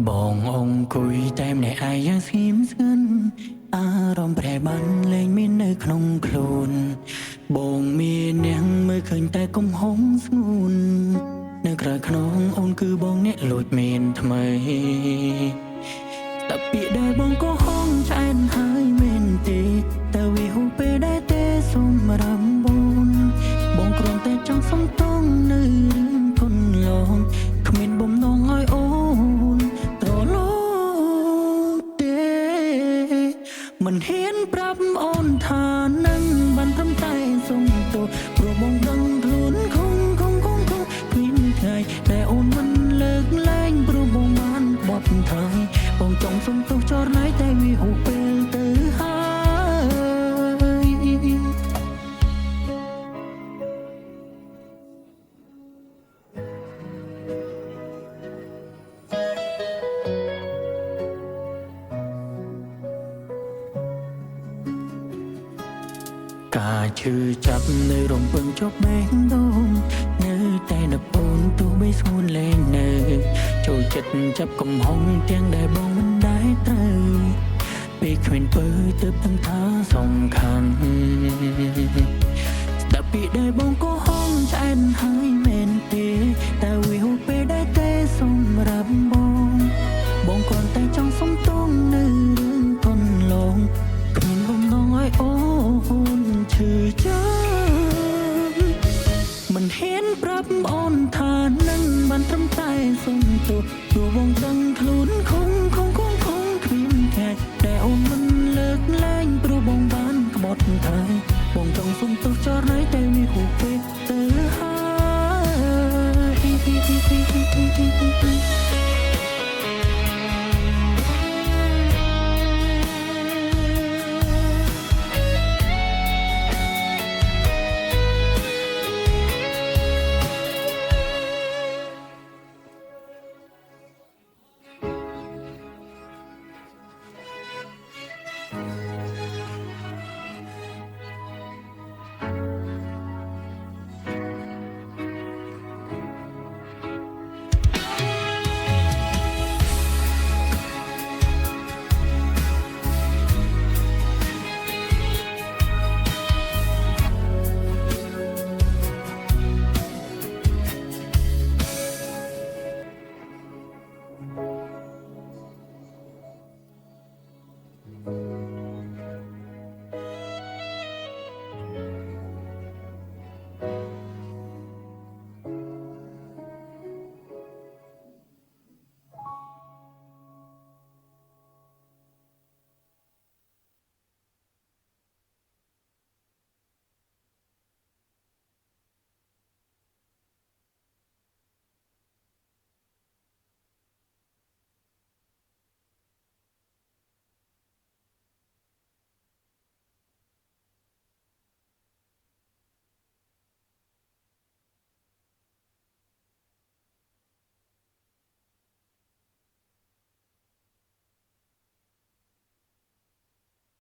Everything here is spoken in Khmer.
បងអង្គុយតែម្នាក់ឯងយ៉ាងស្ងៀមស្ងាត់អារម្មណ៍ប្រែបានលែងមាននៅក្នុងខ្លួនបងមានអ្នកមើលឃើញតែកំហុសស្ងួននៅក្រៅខ្នងអូនគឺបងអ្នកលួចមានថ្មីតែពាក្យដែលបងក៏ហងឆ្អែតហើយមែនទេតែវាហួសពេលដែលទេសម្រាប់បងគ្រាន់តែចង់សុំតងនៅរឿងកូនឡងគ្មានបំណងឲ្យអូនត្រឡប់ទេមិនហ៊ានប្រាប់អូនថានឹងបានត្រឹមតែសុំទោសព្រោះបងដឹងខ្លួនគង់គ្មានថ្ងៃដែលអូនមិនលើកលែងព្រោះបងបានបត់ថាបងចង់សុំទោសចរណៃតែវាហួសពេលទៅហើយការឈឺចាប់នៅរំពឹងជប់បេះដូងនៅតែនៅអូនទោះបីស្ងួនលែងនៅចូលចិត្តចាប់កំហុងទាំងដែលបងមិនដែលត្រូវពេលគ្មានពើទើបដឹងថាសំខាន់ស្ដាប់ពាក្យដែលបងក៏ហងឆ្អែតហើយមែនទេតែវាហួសពេលដែលទេសម្រាប់បងគ្រាន់តែចង់សុំទងនៅរឿងកូនឡងគ្មានបំណងឲ្យអូនឈឺចាំមិនហ៊ានប្រាប់អូនថានឹងបានត្រឹមតែសុំទោសព្រោះបងដឹងខ្លួនគង់គ្មានថ្ងៃតែអូនមិនលើកលែងព្រោះបងបានក្បត់ថាបងចង់សុំទោសចរណៃតែវាហួសពេលទៅហើយ